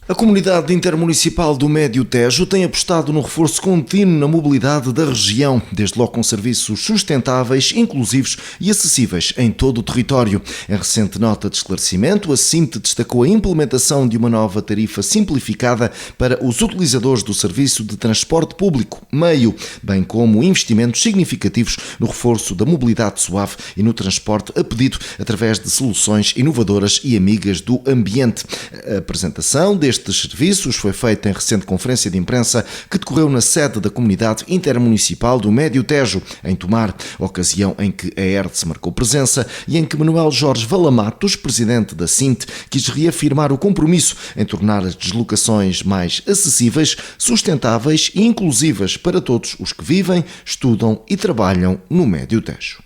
A Comunidade Intermunicipal do Médio Tejo tem apostado no reforço contínuo na mobilidade da região, desde logo com serviços sustentáveis, inclusivos e acessíveis em todo o território. Em recente nota de esclarecimento, a CIMT destacou a implementação de uma nova tarifa simplificada para os utilizadores do serviço de transporte público, meio, bem como investimentos significativos no reforço da mobilidade suave e no transporte a pedido através de soluções inovadoras e amigas do ambiente. A apresentação destes serviços foi feita em recente conferência de imprensa que decorreu na sede da Comunidade Intermunicipal do Médio Tejo, em Tomar, ocasião em que a ERTS marcou presença e em que Manuel Jorge Valamatos, presidente da CIMT, quis reafirmar o compromisso em tornar as deslocações mais acessíveis, sustentáveis e inclusivas para todos os que vivem, estudam e trabalham no Médio Tejo.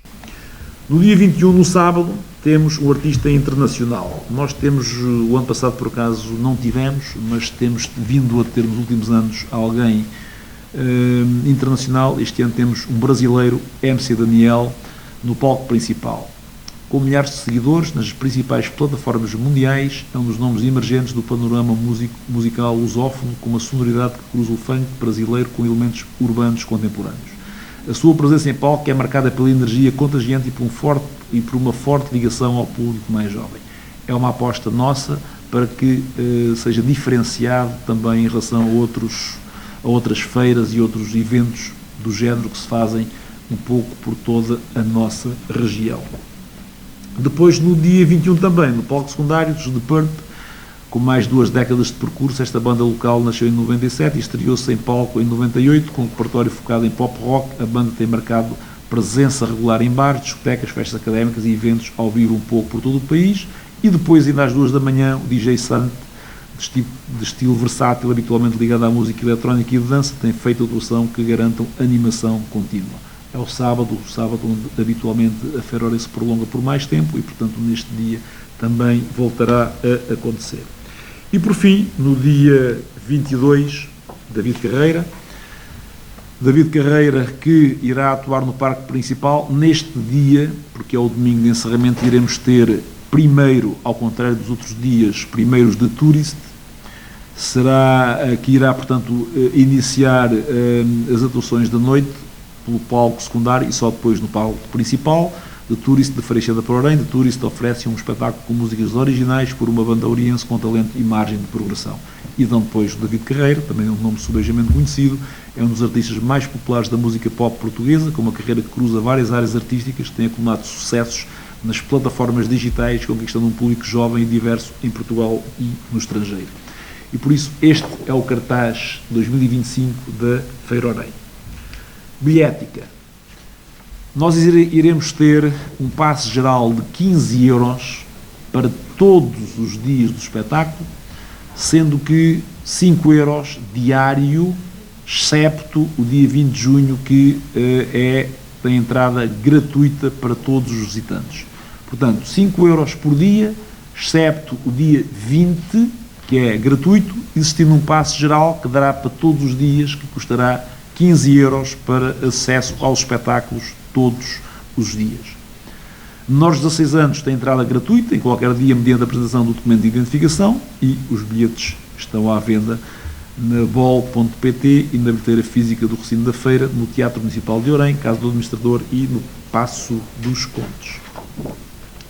No dia 21, no sábado, temos um artista internacional. Nós temos, o ano passado por acaso não tivemos, mas temos vindo a ter nos últimos anos alguém internacional. Este ano temos um brasileiro, MC Daniel, no palco principal. Com milhares de seguidores nas principais plataformas mundiais, é um dos nomes emergentes do panorama musical lusófono, com uma sonoridade que cruza o funk brasileiro com elementos urbanos contemporâneos. A sua presença em palco é marcada pela energia contagiante e por uma forte ligação ao público mais jovem. É uma aposta nossa para que seja diferenciado também em relação a outras feiras e outros eventos do género que se fazem um pouco por toda a nossa região. Depois, no dia 21 também, no palco secundário dos The Purp, com mais 2 décadas de percurso, esta banda local nasceu em 97 e estreou-se em palco em 98, com um repertório focado em pop rock. A banda tem marcado presença regular em bares, discotecas, festas académicas e eventos ao vivo um pouco por todo o país. E depois, ainda às 2 da manhã, o DJ Sant, de estilo versátil, habitualmente ligado à música eletrónica e de dança, tem feito atuação que garantam animação contínua. É o sábado onde habitualmente a Feira Orense se prolonga por mais tempo e, portanto, neste dia também voltará a acontecer. E por fim, no dia 22, David Carreira, que irá atuar no Parque Principal. Neste dia, porque é o domingo de encerramento, iremos ter primeiro, ao contrário dos outros dias, primeiros de Tourist, que irá, portanto, iniciar as atuações da noite pelo palco secundário e só depois no palco principal. The Tourist de Freixeda para Orem. The Tourist oferece um espetáculo com músicas originais por uma banda oriense com talento e margem de progressão. E então depois o David Carreira, também é um nome subejamente conhecido, é um dos artistas mais populares da música pop portuguesa, com uma carreira que cruza várias áreas artísticas, tem acumulado sucessos nas plataformas digitais, conquistando um público jovem e diverso em Portugal e no estrangeiro. E por isso este é o cartaz 2025 da Feira Orem. Bilhética. Nós iremos ter um passe geral de 15 euros para todos os dias do espetáculo, sendo que 5 euros diário, excepto o dia 20 de junho, que tem entrada gratuita para todos os visitantes. Portanto, 5 euros por dia, excepto o dia 20, que é gratuito, existindo um passe geral que dará para todos os dias, que custará 15 euros para acesso aos espetáculos todos os dias. Menores de 16 anos têm entrada gratuita em qualquer dia mediante a apresentação do documento de identificação e os bilhetes estão à venda na bol.pt e na bilheteira física do recinto da feira, no Teatro Municipal de Orem, Casa do Administrador e no Paço dos Contos.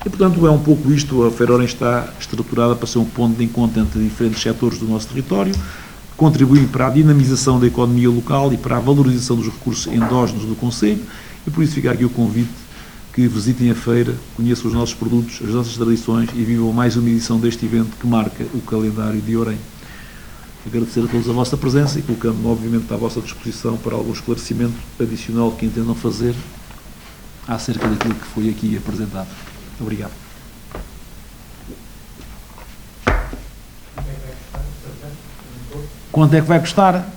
E, portanto, é um pouco isto. A Feira Orem está estruturada para ser um ponto de encontro entre diferentes setores do nosso território, contribuir para a dinamização da economia local e para a valorização dos recursos endógenos do concelho, e por isso fica aqui o convite que visitem a feira, conheçam os nossos produtos, as nossas tradições e vivam mais uma edição deste evento que marca o calendário de Orem. Agradecer a todos a vossa presença e colocando-me, obviamente, à vossa disposição para algum esclarecimento adicional que entendam fazer acerca daquilo que foi aqui apresentado. Obrigado. Quanto é que vai custar?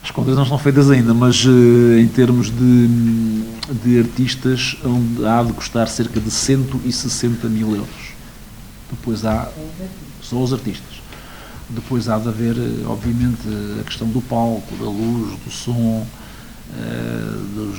As contas não estão feitas ainda, mas em termos de artistas, há de custar cerca de 160 mil euros. Depois há, só os artistas. Depois há de haver, obviamente, a questão do palco, da luz, do som,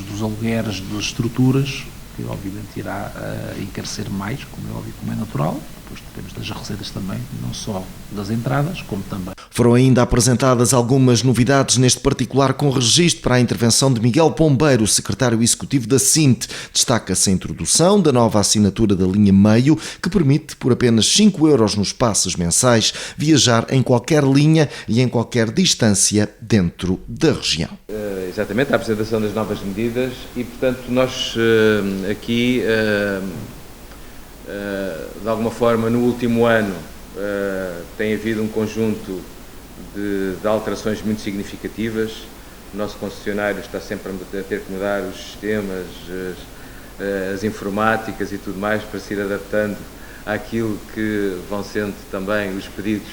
dos alugueres, das estruturas, que obviamente irá encarecer mais, como é óbvio, como é natural. Depois teremos das receitas também, não só das entradas, como também. Foram ainda apresentadas algumas novidades, neste particular com registro para a intervenção de Miguel Pombeiro, secretário executivo da SINT. Destaca-se a introdução da nova assinatura da linha Meio, que permite, por apenas 5 euros nos passes mensais, viajar em qualquer linha e em qualquer distância dentro da região. Exatamente, a apresentação das novas medidas e, portanto, nós aqui, de alguma forma, no último ano, tem havido um conjunto de alterações muito significativas. O nosso concessionário está sempre a ter que mudar os sistemas, as informáticas e tudo mais para se ir adaptando àquilo que vão sendo também os pedidos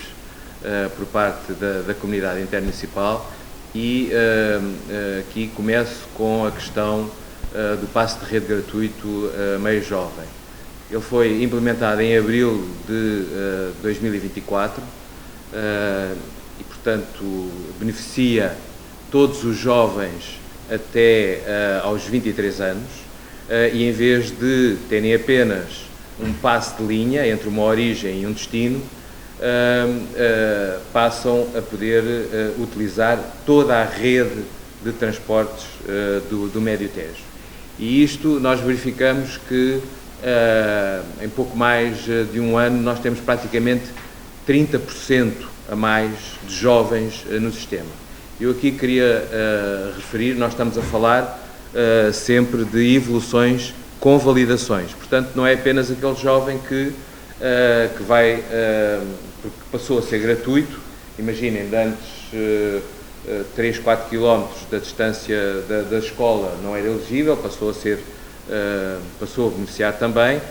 por parte da comunidade intermunicipal. E aqui começo com a questão do passe de rede gratuito meio jovem. Ele foi implementado em abril de 2024 e, portanto, beneficia todos os jovens até aos 23 anos e, em vez de terem apenas um passe de linha entre uma origem e um destino, passam a poder utilizar toda a rede de transportes do Médio Tejo. E isto nós verificamos que em pouco mais de um ano nós temos praticamente 30% a mais de jovens no sistema. Eu aqui queria referir, nós estamos a falar sempre de evoluções com validações, portanto não é apenas aquele jovem que vai, porque passou a ser gratuito. Imaginem, de antes 3, 4 km da distância da escola não era elegível, passou a beneficiar também,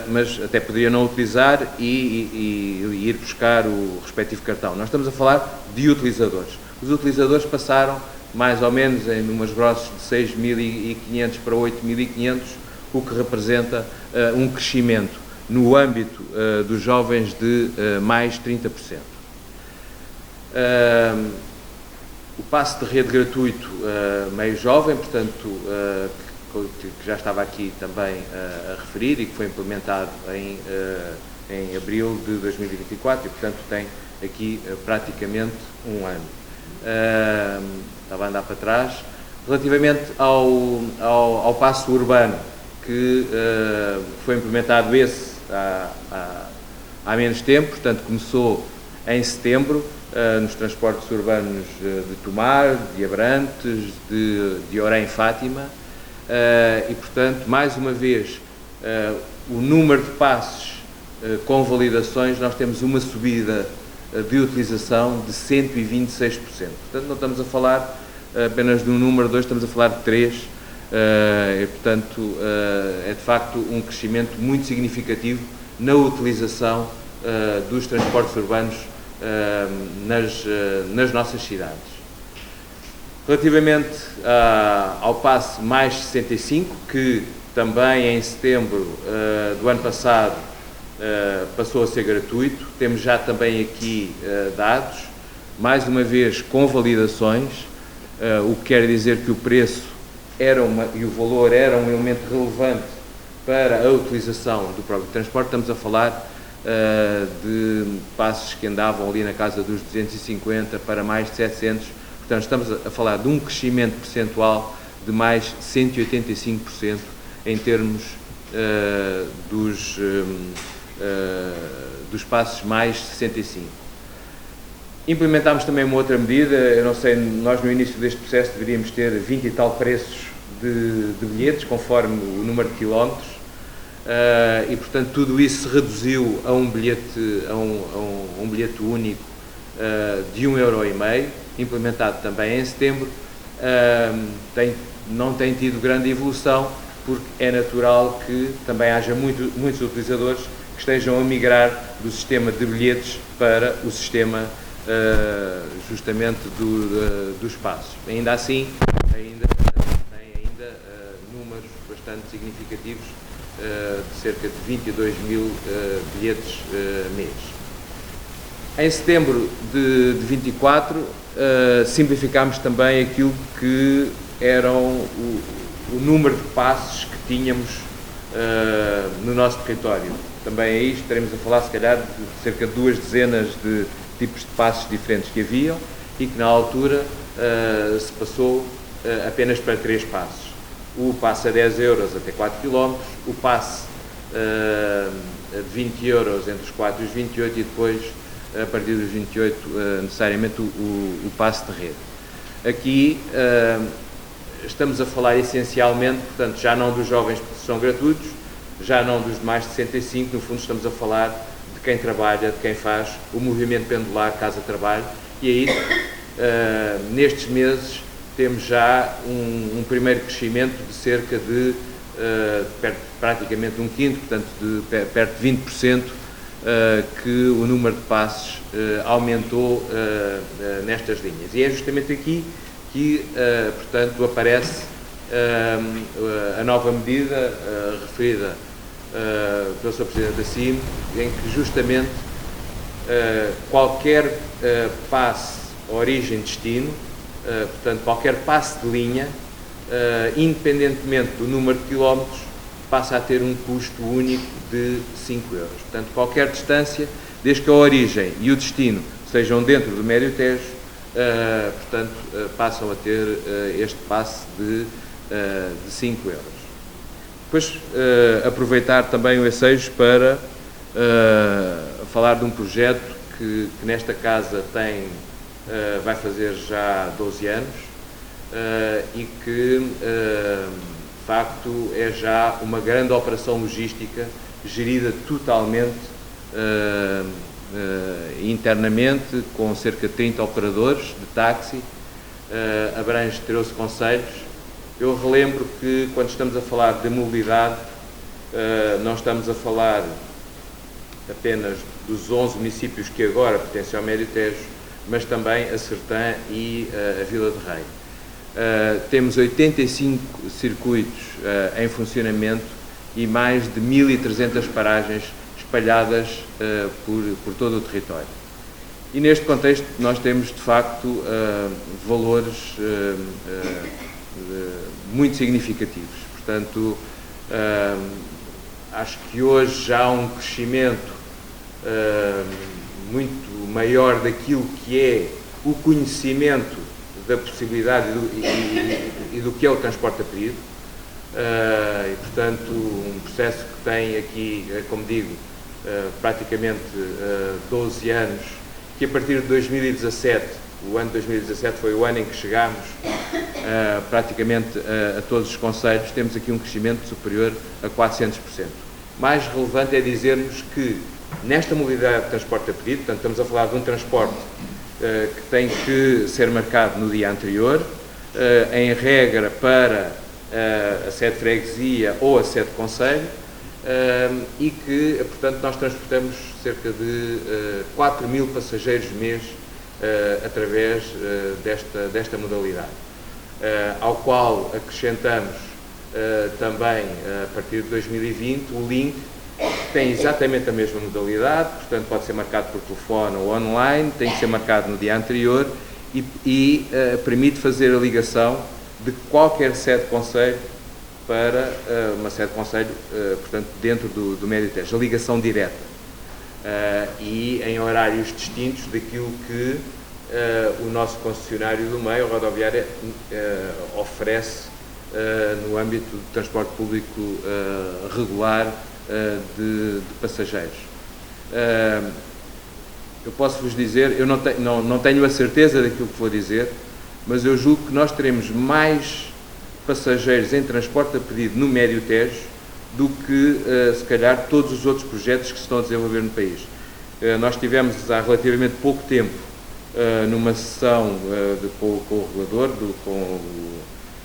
mas até poderia não utilizar e ir buscar o respectivo cartão. Nós estamos a falar de utilizadores. Os utilizadores passaram mais ou menos em números grossos de 6.500 para 8.500, o que representa um crescimento no âmbito dos jovens de mais 30%. O passe de rede gratuito meio jovem, portanto, que já estava aqui também a referir e que foi implementado em abril de 2024 e, portanto, tem aqui praticamente um ano. Estava a andar para trás. Relativamente ao passe urbano, que foi implementado há menos tempo, portanto começou em setembro, nos transportes urbanos de Tomar, de Abrantes, de Orém Fátima, e portanto, mais uma vez, o número de passes com validações, nós temos uma subida de utilização de 126%. Portanto, não estamos a falar apenas de um número 2, estamos a falar de 3, e portanto é de facto um crescimento muito significativo na utilização dos transportes urbanos nas nossas cidades. Relativamente ao passe mais 65, que também em setembro do ano passado passou a ser gratuito, temos já também aqui dados, mais uma vez com validações, o que quer dizer que o preço e o valor era um elemento relevante para a utilização do próprio transporte. Estamos a falar de passos que andavam ali na casa dos 250 para mais de 700, portanto estamos a falar de um crescimento percentual de mais 185% em termos dos passos mais 65. Implementámos também uma outra medida, eu não sei, nós no início deste processo deveríamos ter 20 e tal preços de bilhetes, conforme o número de quilómetros, e portanto tudo isso se reduziu a um bilhete único de 1,5€, implementado também em setembro. Não tem tido grande evolução, porque é natural que também haja muitos utilizadores que estejam a migrar do sistema de bilhetes para o sistema justamente dos passos. Ainda assim, tem números bastante significativos de cerca de 22 mil bilhetes mês. Em setembro de 24, simplificámos também aquilo que eram o número de passes que tínhamos no nosso território. Também aí estaremos a falar, se calhar, de cerca de 2 dezenas de tipos de passes diferentes que haviam e que na altura se passou apenas para 3 passes. O passe a 10 euros até 4 km, o passe de 20 euros entre os 4 e os 28 e depois, a partir dos 28, necessariamente o passe de rede. Aqui estamos a falar essencialmente, portanto, já não dos jovens que são gratuitos, já não dos de mais de 65, no fundo estamos a falar de quem trabalha, de quem faz o movimento pendular casa-trabalho, e aí, nestes meses, temos já um primeiro crescimento de cerca de praticamente 1/5, portanto, perto de 20%, que o número de passes aumentou nestas linhas. E é justamente aqui que, portanto, aparece a nova medida referida pelo Sr. Presidente da CIM, em que justamente qualquer passe origem-destino, portanto, qualquer passe de linha, independentemente do número de quilómetros, passa a ter um custo único de 5 euros. Portanto, qualquer distância, desde que a origem e o destino sejam dentro do Médio Tejo, portanto, passam a ter este passe de 5 euros. Depois, aproveitar também o ensejo para falar de um projeto que nesta casa vai fazer já 12 anos e que, de facto, é já uma grande operação logística gerida totalmente internamente, com cerca de 30 operadores de táxi, abrange 13 concelhos. Eu relembro que, quando estamos a falar de mobilidade, não estamos a falar apenas dos 11 municípios que agora pertencem ao Médio Tejo, mas também a Sertã e a Vila de Rei. Temos 85 circuitos em funcionamento e mais de 1.300 paragens espalhadas por todo o território. E neste contexto nós temos, de facto, valores muito significativos. Portanto, acho que hoje já há um crescimento muito maior daquilo que é o conhecimento da possibilidade e do que é o transporte a pedido. E, portanto, um processo que tem aqui, como digo, praticamente 12 anos, que a partir de 2017, o ano de 2017 foi o ano em que chegámos praticamente a todos os concelhos, temos aqui um crescimento superior a 400%. Mais relevante é dizermos que nesta modalidade de transporte a pedido, portanto estamos a falar de um transporte que tem que ser marcado no dia anterior, em regra para a sede de freguesia ou a sede de concelho, e que, portanto, nós transportamos cerca de 4.000 passageiros mês através desta modalidade, ao qual acrescentamos também, a partir de 2020, o link, que tem exatamente a mesma modalidade, portanto pode ser marcado por telefone ou online, tem que ser marcado no dia anterior e permite fazer a ligação de qualquer sede de concelho para uma sede de concelho, portanto, dentro do Médio Tejo, a ligação direta, e em horários distintos daquilo que o nosso concessionário do meio, a rodoviária, oferece no âmbito do transporte público regular de passageiros. Eu posso vos dizer, eu não tenho a certeza daquilo que vou dizer, mas eu julgo que nós teremos mais passageiros em transporte a pedido no Médio Tejo do que, se calhar, todos os outros projetos que se estão a desenvolver no país. Nós tivemos há relativamente pouco tempo, numa sessão com o regulador, com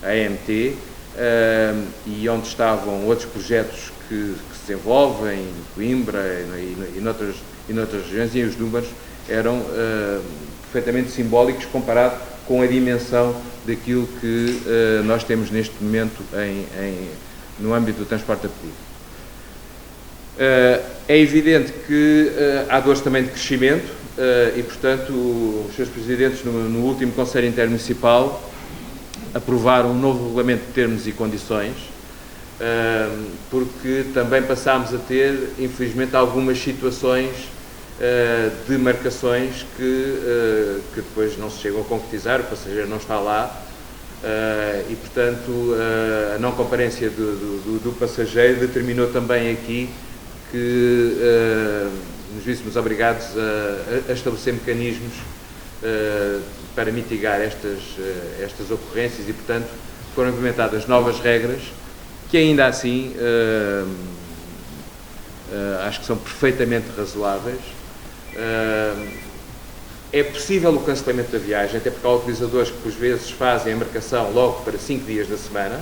a AMT, e onde estavam outros projetos que se desenvolvem em Coimbra e noutras regiões, e os números eram perfeitamente simbólicos comparado com a dimensão daquilo que nós temos neste momento no âmbito do transporte a pedido. É evidente que há dores também de crescimento e, portanto, os seus presidentes no último Conselho Intermunicipal aprovar um novo regulamento de termos e condições, porque também passámos a ter, infelizmente, algumas situações de marcações que depois não se chegam a concretizar, o passageiro não está lá, e, portanto, a não comparência do passageiro determinou também aqui que nos víssemos obrigados a estabelecer mecanismos para mitigar estas ocorrências e, portanto, foram implementadas novas regras que ainda assim acho que são perfeitamente razoáveis. É possível o cancelamento da viagem, até porque há utilizadores que por vezes fazem a marcação logo para 5 dias da semana.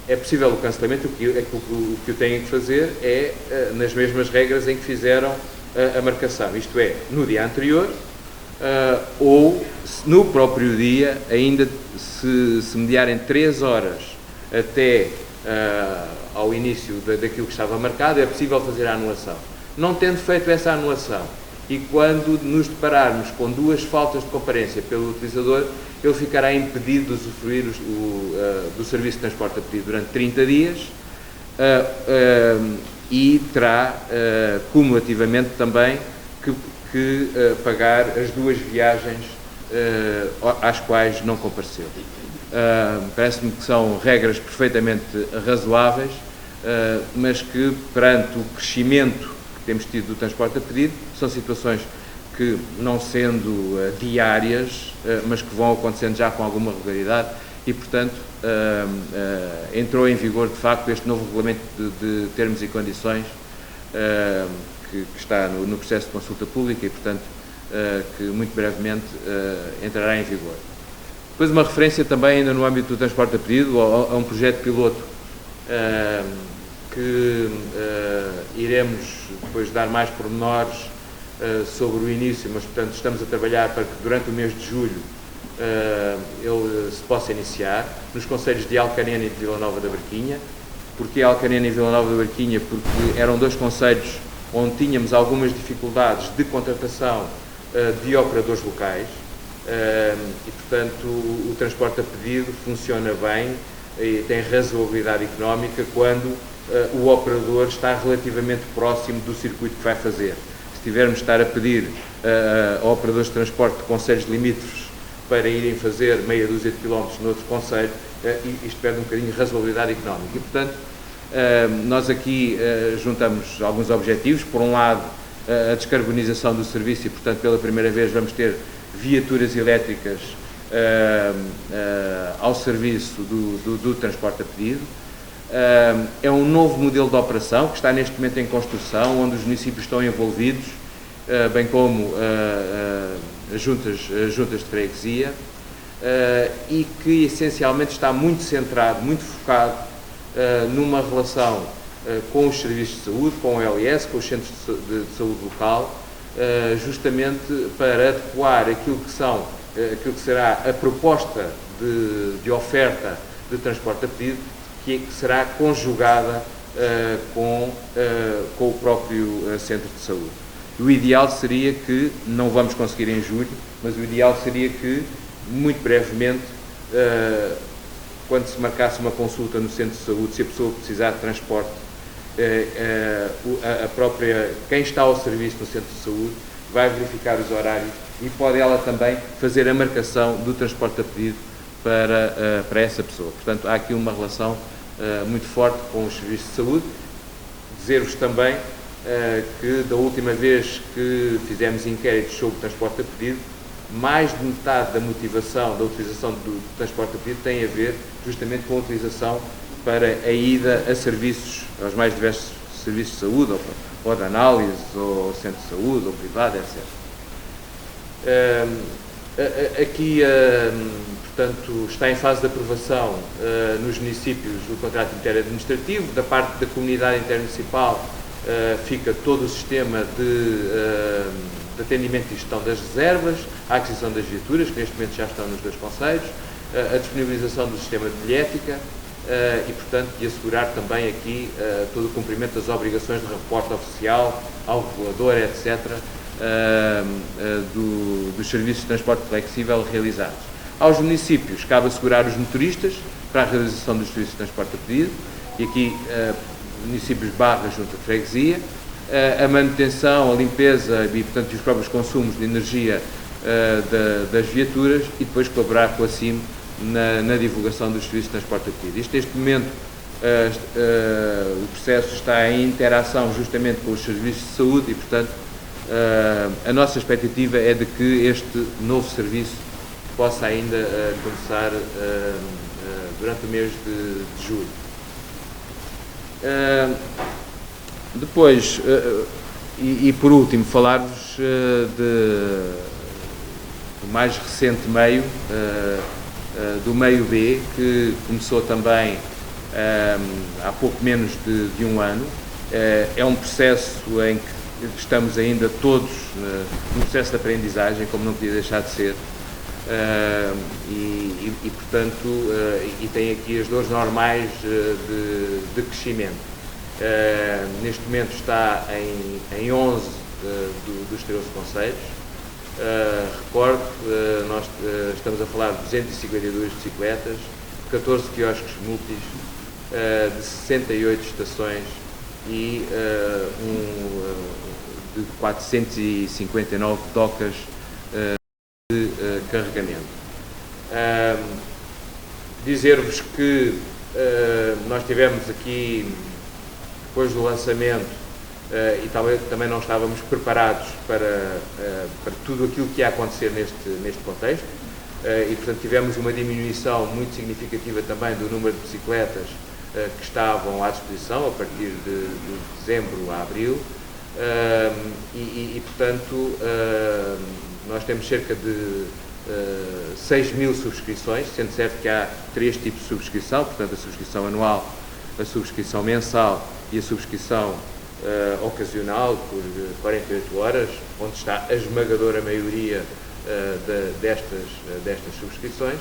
É possível o cancelamento, o que o têm que fazer é nas mesmas regras em que fizeram a marcação, isto é, no dia anterior, ou no próprio dia, ainda se mediarem 3 horas até ao início daquilo que estava marcado, é possível fazer a anulação. Não tendo feito essa anulação, e quando nos depararmos com 2 faltas de comparência pelo utilizador, ele ficará impedido de usufruir do serviço de transporte a pedido durante 30 dias e terá cumulativamente também que pagar as 2 viagens às quais não compareceu. Parece-me que são regras perfeitamente razoáveis, mas que, perante o crescimento que temos tido do transporte a pedido, são situações que, não sendo diárias, mas que vão acontecendo já com alguma regularidade e, portanto, entrou em vigor, de facto, este novo regulamento de termos e condições que está no processo de consulta pública e, portanto, que muito brevemente entrará em vigor. Depois uma referência também, ainda no âmbito do transporte a pedido, a um projeto piloto que iremos depois dar mais pormenores sobre o início, mas, portanto, estamos a trabalhar para que durante o mês de julho ele se possa iniciar, nos concelhos de Alcanena e de Vila Nova da Barquinha. Porquê Alcanena e Vila Nova da Barquinha? Porque eram 2 concelhos onde tínhamos algumas dificuldades de contratação de operadores locais e, portanto, o transporte a pedido funciona bem e tem razoabilidade económica quando o operador está relativamente próximo do circuito que vai fazer. Se tivermos de estar a pedir a operadores de transporte de concelhos limítrofes para irem fazer meia dúzia de quilómetros noutro concelho, isto perde um bocadinho de razoabilidade económica. E, portanto, nós aqui juntamos alguns objetivos. Por um lado, a descarbonização do serviço e, portanto, pela primeira vez vamos ter viaturas elétricas ao serviço do transporte a pedido. É um novo modelo de operação que está neste momento em construção, onde os municípios estão envolvidos, bem como as juntas de freguesia, e que essencialmente está muito centrado, muito focado numa relação com os serviços de saúde, com o LS, com os centros de saúde local, justamente para adequar aquilo que será a proposta de oferta de transporte a pedido, que será conjugada com o próprio centro de saúde. O ideal seria que, não vamos conseguir em julho, mas o ideal seria que, muito brevemente, quando se marcasse uma consulta no centro de saúde, se a pessoa precisar de transporte, quem está ao serviço no centro de saúde vai verificar os horários e pode ela também fazer a marcação do transporte a pedido para essa pessoa. Portanto, há aqui uma relação muito forte com os serviços de saúde. Dizer-vos também que da última vez que fizemos inquéritos sobre transporte a pedido, mais de metade da motivação da utilização do transporte a pedido tem a ver justamente com a utilização para a ida a serviços, aos mais diversos serviços de saúde, ou de análise, ou centro de saúde, ou privado, etc. Aqui, portanto, está em fase de aprovação nos municípios o contrato interadministrativo. Da parte da comunidade intermunicipal fica todo o sistema de atendimento e gestão das reservas, a aquisição das viaturas, que neste momento já estão nos 2 concelhos, a disponibilização do sistema de bilhética e, portanto, de assegurar também aqui todo o cumprimento das obrigações de reporte oficial ao regulador, etc., dos serviços de transporte flexível realizados. Aos municípios cabe assegurar os motoristas para a realização dos serviços de transporte a pedido, e aqui municípios barra junto à freguesia, a manutenção, a limpeza e, portanto, os próprios consumos de energia das viaturas, e depois colaborar com a CIM na divulgação dos serviços de transporte a pedido. Isto, neste momento, o processo está em interação justamente com os serviços de saúde e, portanto, a nossa expectativa é de que este novo serviço possa ainda começar durante o mês de julho. Depois, e por último, falar-vos do mais recente meio, do meio B, que começou também há pouco menos de um ano. É um processo em que estamos ainda todos no processo de aprendizagem, como não podia deixar de ser, portanto, tem aqui as dores normais de crescimento. Neste momento está em 11 dos 13 concelhos. Recordo, nós estamos a falar de 252 bicicletas, 14 quiosques múltis, de 68 estações e de 459 docas de carregamento. Dizer-vos que nós tivemos aqui, depois do lançamento, e também não estávamos preparados para tudo aquilo que ia acontecer neste contexto, e portanto tivemos uma diminuição muito significativa também do número de bicicletas que estavam à disposição a partir de dezembro a abril, portanto nós temos cerca de 6.000 subscrições, sendo certo que há 3 tipos de subscrição, portanto a subscrição anual, a subscrição mensal e a subscrição ocasional por 48 horas, onde está a esmagadora maioria destas subscrições,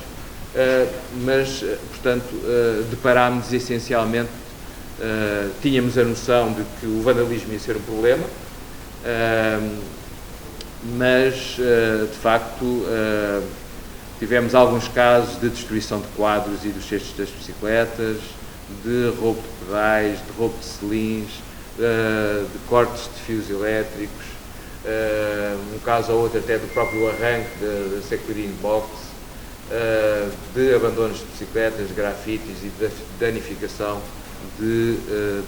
mas, portanto, deparámos essencialmente, tínhamos a noção de que o vandalismo ia ser um problema, mas, de facto, tivemos alguns casos de destruição de quadros e dos cestos das bicicletas, de roubo de pedais, de roubo de selins, de cortes de fios elétricos, um caso ou outro até do próprio arranque da Securine Box, de abandonos de bicicletas, de grafites e de danificação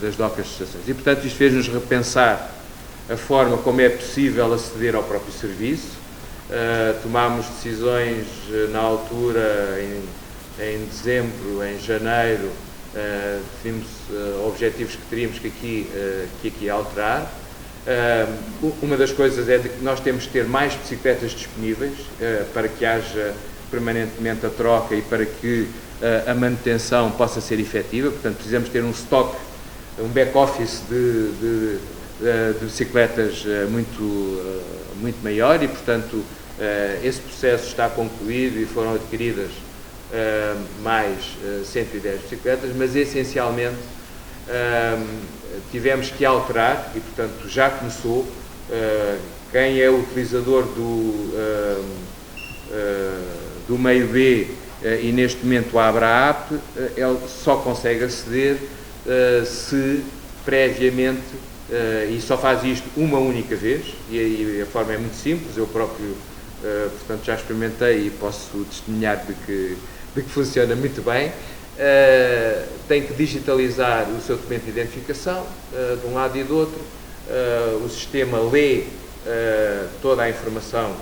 das docas de estações. E, portanto, isto fez-nos repensar a forma como é possível aceder ao próprio serviço. Tomámos decisões na altura, em dezembro, em janeiro, definimos objetivos que teríamos que aqui alterar. Uma das coisas é de que nós temos que ter mais bicicletas disponíveis para que haja permanentemente a troca e para que a manutenção possa ser efetiva. Portanto, precisamos ter um stock, um back-office de bicicletas muito maior e, portanto, esse processo está concluído e foram adquiridas mais 110 bicicletas, mas essencialmente tivemos que alterar e, portanto, já começou. Quem é o utilizador do meio B e neste momento abre a app, ele só consegue aceder se previamente, e só faz isto uma única vez, e a forma é muito simples, eu próprio, portanto, já experimentei e posso testemunhar de que funciona muito bem. Tem que digitalizar o seu documento de identificação, de um lado e do outro. O sistema lê toda a informação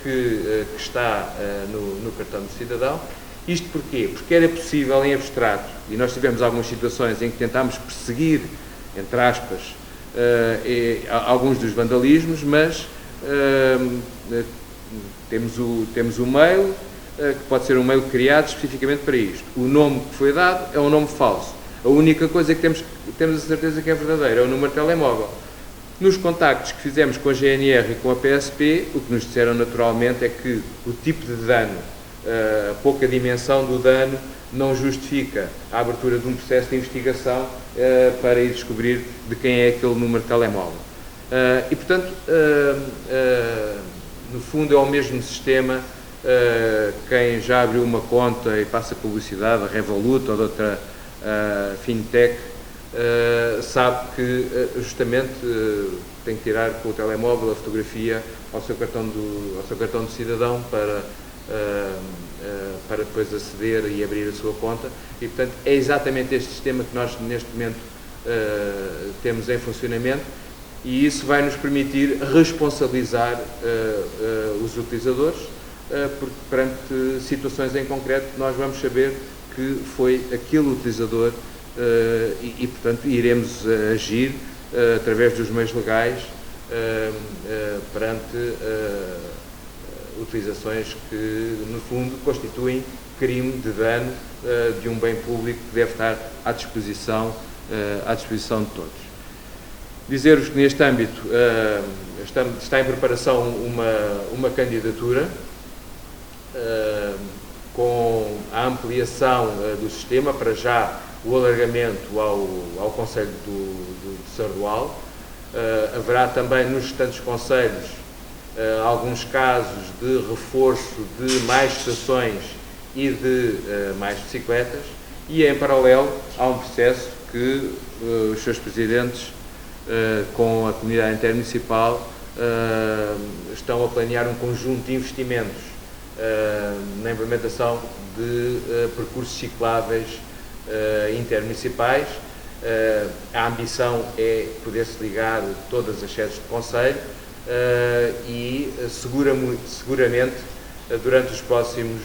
que está no cartão do cidadão. Isto porquê? Porque era possível em abstrato, e nós tivemos algumas situações em que tentámos perseguir, entre aspas, alguns dos vandalismos, mas temos o mail, que pode ser um mail criado especificamente para isto. O nome que foi dado é um nome falso. A única coisa que temos a certeza que é verdadeira é o número de telemóvel. Nos contactos que fizemos com a GNR e com a PSP, o que nos disseram naturalmente é que o tipo de dano, a pouca dimensão do dano, não justifica a abertura de um processo de investigação para ir descobrir de quem é aquele número de telemóvel. E, portanto, no fundo é o mesmo sistema Quem já abriu uma conta e passa publicidade, a Revolut ou de outra fintech, sabe que justamente tem que tirar com o telemóvel a fotografia ao seu cartão de cidadão para depois aceder e abrir a sua conta, e portanto é exatamente este sistema que nós neste momento temos em funcionamento, e isso vai nos permitir responsabilizar os utilizadores, porque perante situações em concreto nós vamos saber que foi aquele utilizador e portanto iremos agir através dos meios legais perante utilizações que no fundo constituem crime de dano de um bem público que deve estar à disposição de todos. Dizer-vos que neste âmbito está em preparação uma candidatura com a ampliação do sistema, para já o alargamento ao Conselho de Sardual. Haverá também nos restantes concelhos alguns casos de reforço de mais estações e de mais bicicletas, e em paralelo há um processo que os seus presidentes com a comunidade intermunicipal estão a planear um conjunto de investimentos na implementação de percursos cicláveis intermunicipais. A ambição é poder-se ligar todas as sedes do concelho e seguramente durante os próximos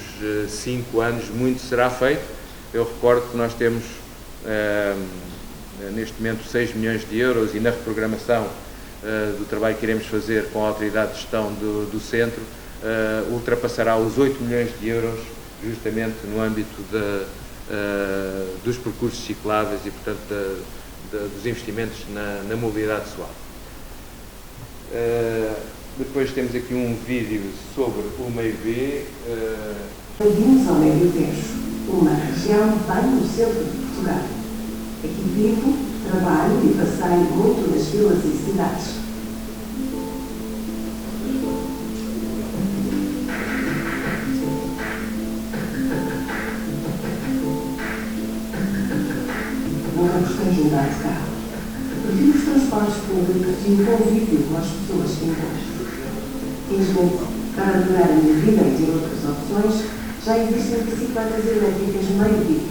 5 anos muito será feito. Eu recordo que nós temos neste momento 6 milhões de euros, e na reprogramação do trabalho que iremos fazer com a autoridade de gestão do centro ultrapassará os 8 milhões de euros justamente no âmbito dos percursos cicláveis e portanto dos investimentos na mobilidade suave. Depois temos aqui um vídeo sobre o meio B. Bem-vindos ao Médio Tejo, uma região bem no centro de Portugal. Aqui vivo, trabalho e passeio muito nas vilas e cidades. Não gostei de mudar de carro. Prefiro os transportes públicos e o convívio com as pessoas que encontro. Felizmente, para melhorar a minha vida e ter outras opções, já existem bicicletas elétricas meio vivo.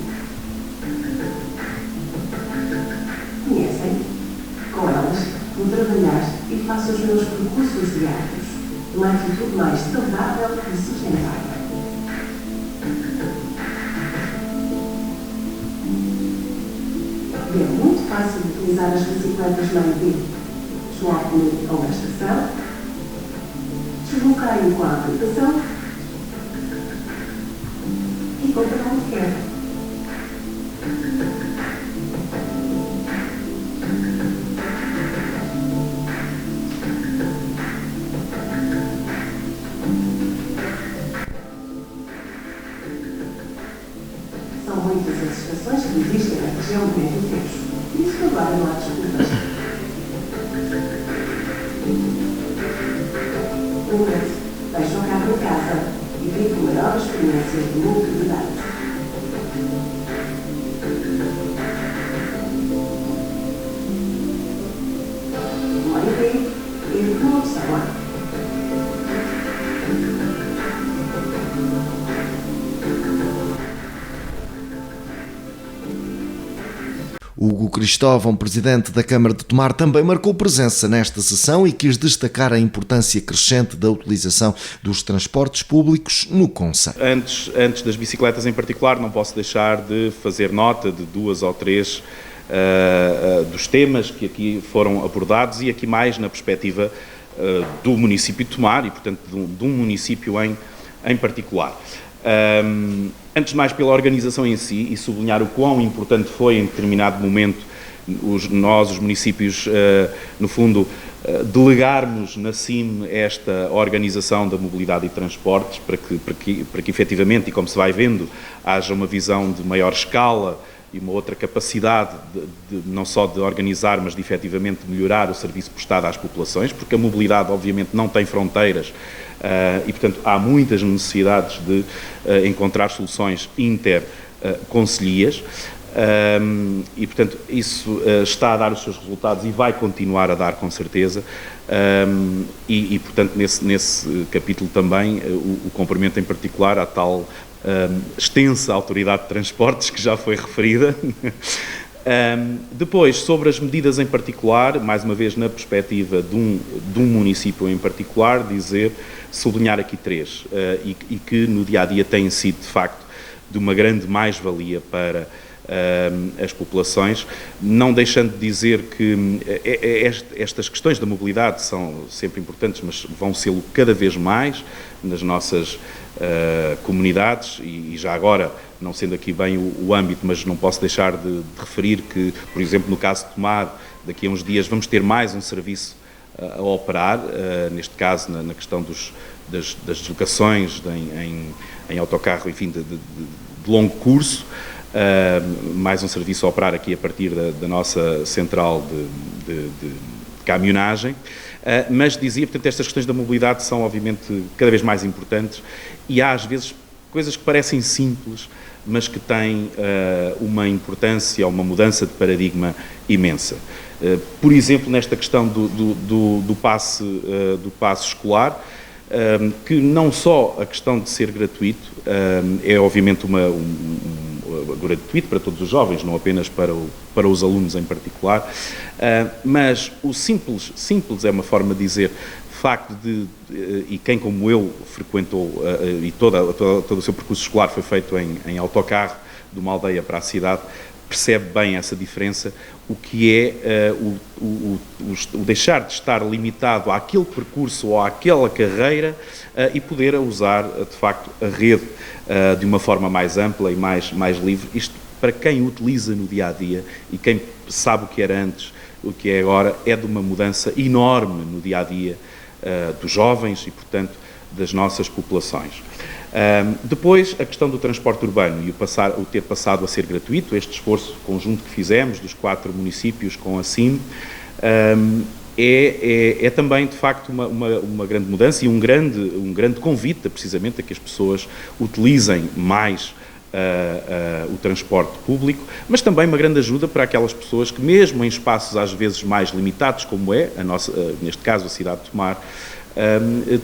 Conhecem? Com elas, vou trabalhar e faço os meus percursos diários, numa atitude mais saudável e sustentável. E é muito fácil de utilizar as bicicletas meio vivo. Desloco-me a uma estação, desbloqueio com a aplicação e vou para onde quero. São muitas as estações que existem na região do Médio Tejo, e isso agora não há desculpas. Deixo o carro em casa e vivo uma nova experiência de mobilidade. Meio B e uma opção A. Hugo Cristóvão, presidente da Câmara de Tomar, também marcou presença nesta sessão e quis destacar a importância crescente da utilização dos transportes públicos no concelho. Antes das bicicletas em particular, não posso deixar de fazer nota de 2 ou 3 dos temas que aqui foram abordados, e aqui mais na perspectiva do município de Tomar e, portanto, de um município em particular. Antes de mais, pela organização em si, e sublinhar o quão importante foi em determinado momento os municípios, no fundo, delegarmos na CIM esta organização da mobilidade e transportes para que efetivamente, e como se vai vendo, haja uma visão de maior escala e uma outra capacidade não só de organizar, mas de efetivamente melhorar o serviço prestado às populações, porque a mobilidade obviamente não tem fronteiras e, portanto, há muitas necessidades de encontrar soluções interconcelhias. E, portanto, isso está a dar os seus resultados e vai continuar a dar, com certeza, e portanto, nesse capítulo também, o cumprimento em particular à tal extensa autoridade de transportes que já foi referida. Depois, sobre as medidas em particular, mais uma vez na perspectiva de um município em particular, sublinhar aqui três, e que no dia-a-dia têm sido, de facto, de uma grande mais-valia para as populações, não deixando de dizer que estas questões da mobilidade são sempre importantes, mas vão sê-lo cada vez mais nas nossas comunidades, e já agora, não sendo aqui bem o âmbito, mas não posso deixar de referir que, por exemplo, no caso de Tomar, daqui a uns dias vamos ter mais um serviço a operar, neste caso na questão das deslocações em autocarro, enfim, de longo curso, mais um serviço a operar aqui a partir da nossa central de caminhonagem, mas dizia, portanto, estas questões da mobilidade são obviamente cada vez mais importantes e há às vezes coisas que parecem simples, mas que têm uma importância, uma mudança de paradigma imensa. Por exemplo, nesta questão do passe escolar, que não só a questão de ser gratuito, é obviamente gratuito para todos os jovens, não apenas para os alunos em particular, mas o simples é uma forma de dizer, facto e quem como eu frequentou, e todo o seu percurso escolar foi feito em autocarro, de uma aldeia para a cidade, percebe bem essa diferença, o que é o deixar de estar limitado àquele percurso ou àquela carreira e poder usar, de facto, a rede de uma forma mais ampla e mais livre. Isto, para quem utiliza no dia-a-dia e quem sabe o que era antes, o que é agora, é de uma mudança enorme no dia-a-dia dos jovens e, portanto, das nossas populações. Depois, a questão do transporte urbano e o ter passado a ser gratuito, este esforço conjunto que fizemos dos 4 municípios com a SIM, é também, de facto, uma grande mudança e um grande convite, precisamente, a que as pessoas utilizem mais o transporte público, mas também uma grande ajuda para aquelas pessoas que, mesmo em espaços às vezes mais limitados, como é neste caso a cidade de Tomar,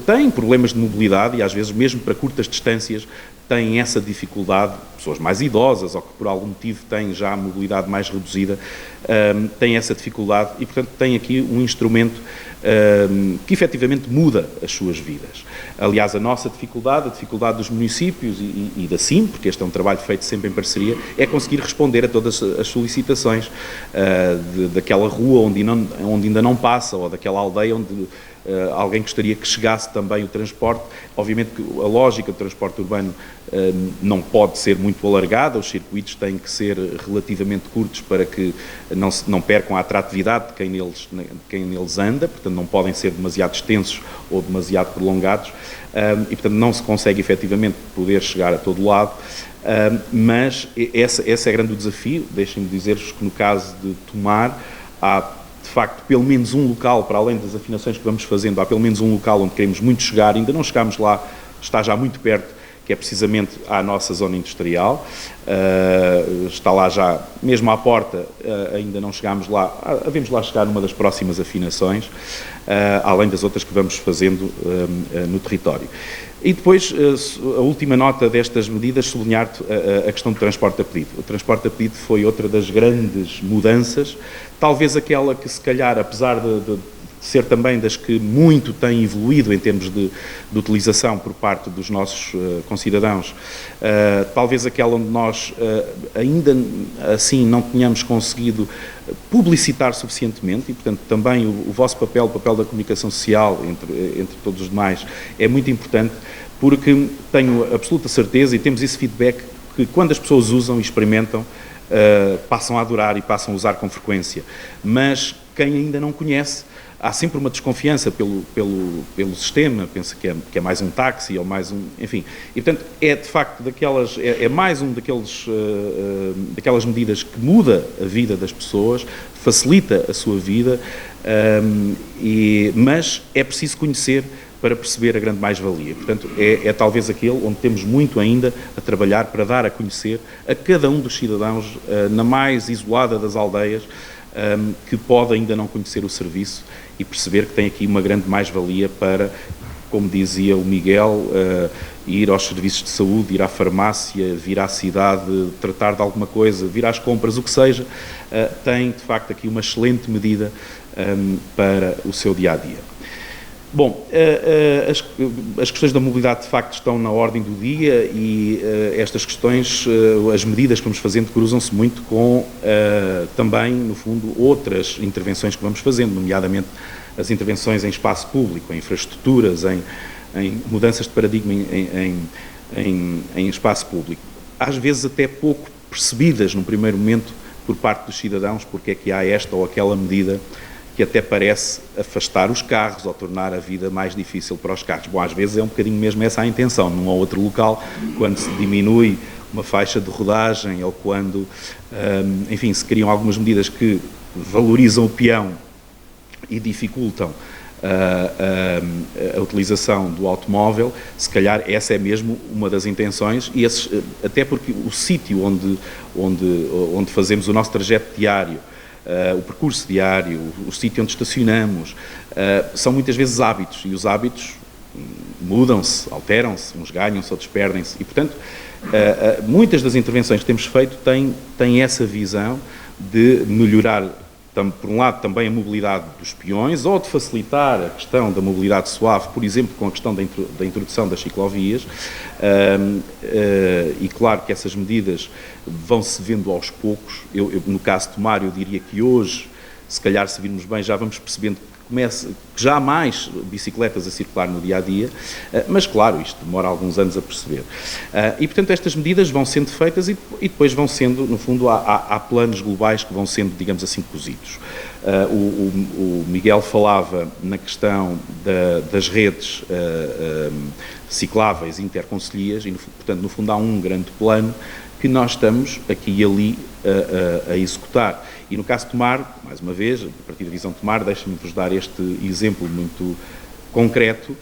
têm problemas de mobilidade e às vezes mesmo para curtas distâncias têm essa dificuldade, pessoas mais idosas ou que por algum motivo têm já a mobilidade mais reduzida, têm essa dificuldade e, portanto, têm aqui um instrumento que efetivamente muda as suas vidas. Aliás, a nossa dificuldade, a dificuldade dos municípios e da SIM, porque este é um trabalho feito sempre em parceria, é conseguir responder a todas as solicitações daquela rua onde ainda não passa ou daquela aldeia onde alguém gostaria que chegasse também o transporte. Obviamente que a lógica do transporte urbano não pode ser muito alargada, os circuitos têm que ser relativamente curtos para que não percam a atratividade de quem neles anda, portanto não podem ser demasiado extensos ou demasiado prolongados e, portanto, não se consegue efetivamente poder chegar a todo lado, mas esse é grande o desafio. Deixem-me dizer-vos que no caso de Tomar há, de facto, pelo menos um local, para além das afinações que vamos fazendo, há pelo menos um local onde queremos muito chegar, ainda não chegámos lá, está já muito perto, que é precisamente à nossa zona industrial, está lá já, mesmo à porta, ainda não chegámos lá, havemos lá chegar numa das próximas afinações, além das outras que vamos fazendo no território. E depois, a última nota destas medidas, sublinhar a questão do transporte a pedido. O transporte a pedido foi outra das grandes mudanças, talvez aquela que, se calhar, apesar de ser também das que muito tem evoluído em termos de utilização por parte dos nossos concidadãos, talvez aquela onde nós ainda assim não tenhamos conseguido publicitar suficientemente e, portanto, também o vosso papel, o papel da comunicação social, entre todos os demais, é muito importante, porque tenho absoluta certeza e temos esse feedback que quando as pessoas usam e experimentam, passam a adorar e passam a usar com frequência, mas quem ainda não conhece. Há sempre uma desconfiança pelo sistema, pensa que é mais um táxi ou mais um... Enfim, e portanto é de facto mais um daquelas medidas que muda a vida das pessoas, facilita a sua vida, mas é preciso conhecer para perceber a grande mais-valia. Portanto, é talvez aquele onde temos muito ainda a trabalhar para dar a conhecer a cada um dos cidadãos, na mais isolada das aldeias, que pode ainda não conhecer o serviço e perceber que tem aqui uma grande mais-valia para, como dizia o Miguel, ir aos serviços de saúde, ir à farmácia, vir à cidade, tratar de alguma coisa, vir às compras, o que seja, tem de facto aqui uma excelente medida para o seu dia-a-dia. Bom, as questões da mobilidade de facto estão na ordem do dia e estas questões, as medidas que vamos fazendo cruzam-se muito com também, no fundo, outras intervenções que vamos fazendo, nomeadamente as intervenções em espaço público, em infraestruturas, em mudanças de paradigma em espaço público. Às vezes até pouco percebidas num primeiro momento por parte dos cidadãos, porque é que há esta ou aquela medida que até parece afastar os carros ou tornar a vida mais difícil para os carros. Bom, às vezes é um bocadinho mesmo essa a intenção, num ou outro local, quando se diminui uma faixa de rodagem ou quando, enfim, se criam algumas medidas que valorizam o peão e dificultam a utilização do automóvel, se calhar essa é mesmo uma das intenções, e até porque o sítio onde fazemos o nosso trajeto diário, o percurso diário, o sítio onde estacionamos, são muitas vezes hábitos, e os hábitos mudam-se, alteram-se, uns ganham-se, outros perdem-se, e portanto muitas das intervenções que temos feito têm essa visão de melhorar, por um lado, também a mobilidade dos peões, ou de facilitar a questão da mobilidade suave, por exemplo, com a questão da introdução das ciclovias, e claro que essas medidas vão-se vendo aos poucos. No caso de Tomar, eu diria que hoje, se calhar se virmos bem, já vamos percebendo que já há mais bicicletas a circular no dia-a-dia, mas claro, isto demora alguns anos a perceber. E portanto estas medidas vão sendo feitas e depois vão sendo, no fundo, há planos globais que vão sendo, digamos assim, cozidos. O Miguel falava na questão das redes cicláveis interconcelhias e, portanto, no fundo há um grande plano que nós estamos aqui e ali a executar. E no caso de Tomar, mais uma vez, a partir da visão de Tomar, deixem-me-vos dar este exemplo muito concreto.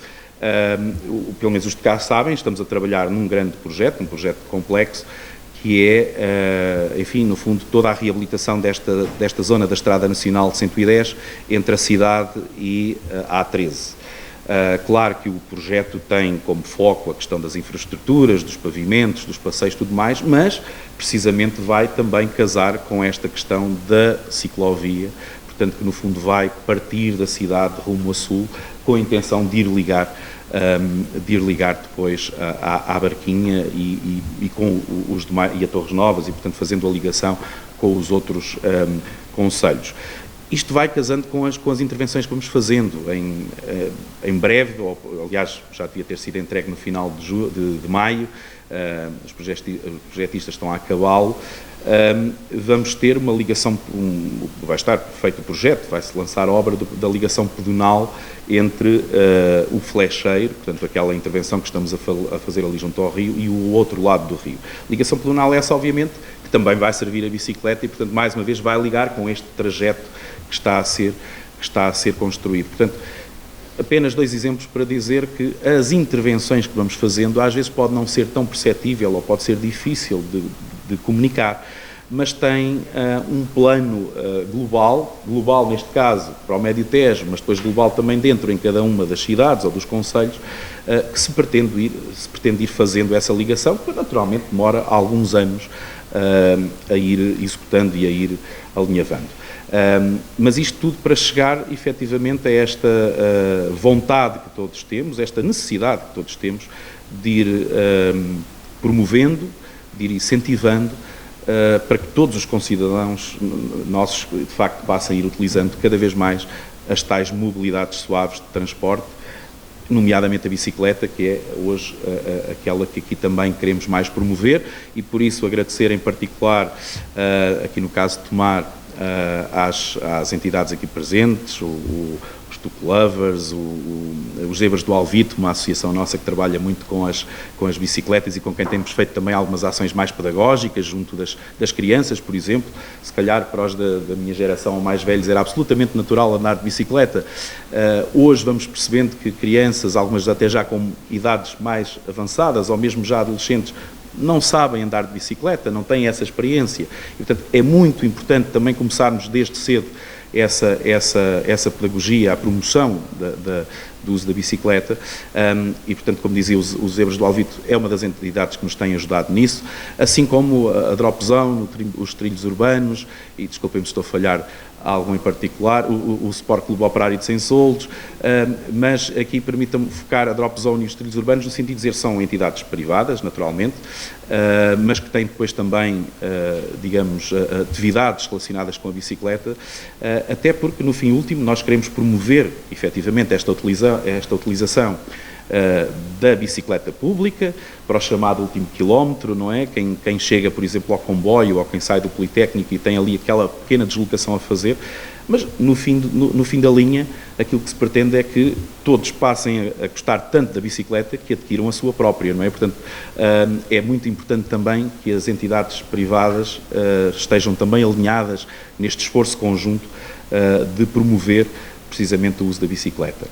Pelo menos os de cá sabem, estamos a trabalhar num grande projeto, um projeto complexo, que é, enfim, no fundo, toda a reabilitação desta zona da Estrada Nacional 110 entre a cidade e a A13. Claro que o projeto tem como foco a questão das infraestruturas, dos pavimentos, dos passeios e tudo mais, mas precisamente vai também casar com esta questão da ciclovia, portanto que no fundo vai partir da cidade rumo a sul, com a intenção de ir ligar depois à Barquinha e com os demais, e a Torres Novas, e portanto fazendo a ligação com os outros concelhos. Isto vai casando com as intervenções que vamos fazendo em breve, aliás, já devia ter sido entregue no final de maio, os projetistas estão a acabá-lo. Vamos ter uma ligação, vai estar feito o projeto, vai-se lançar a obra da ligação pedonal entre o Flecheiro, portanto aquela intervenção que estamos a fazer ali junto ao rio, e o outro lado do rio. Ligação pedonal é essa, obviamente, que também vai servir a bicicleta e, portanto, mais uma vez vai ligar com este trajeto que está a ser construído. Portanto, apenas dois exemplos para dizer que as intervenções que vamos fazendo às vezes pode não ser tão perceptível ou pode ser difícil de comunicar, mas tem um plano global neste caso para o Médio Tejo, mas depois global também dentro em cada uma das cidades ou dos concelhos, que se pretende ir fazendo essa ligação, que naturalmente demora alguns anos a ir executando e a ir alinhavando. Mas isto tudo para chegar efetivamente a esta vontade que todos temos, esta necessidade que todos temos de ir promovendo, de ir incentivando, para que todos os concidadãos nossos, de facto, passem a ir utilizando cada vez mais as tais mobilidades suaves de transporte, nomeadamente a bicicleta, que é hoje aquela que aqui também queremos mais promover, e por isso agradecer em particular, aqui no caso de Tomar, às entidades aqui presentes, os Tuk Lovers, os Zebras do Alvito, uma associação nossa que trabalha muito com as bicicletas e com quem temos feito também algumas ações mais pedagógicas junto das crianças, por exemplo. Se calhar para os da minha geração mais velhos era absolutamente natural andar de bicicleta. Hoje vamos percebendo que crianças, algumas até já com idades mais avançadas ou mesmo já adolescentes, não sabem andar de bicicleta, não têm essa experiência. E, portanto, é muito importante também começarmos desde cedo essa pedagogia, a promoção do uso da bicicleta e, portanto, como dizia, os Zebras do Alvito é uma das entidades que nos têm ajudado nisso, assim como a Drop Zone, os trilhos urbanos, e desculpem-me se estou a falhar algum em particular, o Sport Clube Operário de Sensoldos, mas aqui permitam-me focar a Drop Zone e os trilhos urbanos no sentido de dizer são entidades privadas, naturalmente, mas que têm depois também, digamos, atividades relacionadas com a bicicleta, até porque, no fim último, nós queremos promover, efetivamente, esta utilização da bicicleta pública para o chamado último quilómetro, não é? Quem chega, por exemplo, ao comboio ou quem sai do Politécnico e tem ali aquela pequena deslocação a fazer, mas no fim da linha aquilo que se pretende é que todos passem a gostar tanto da bicicleta que adquiram a sua própria, não é? Portanto, é muito importante também que as entidades privadas estejam também alinhadas neste esforço conjunto de promover precisamente o uso da bicicleta.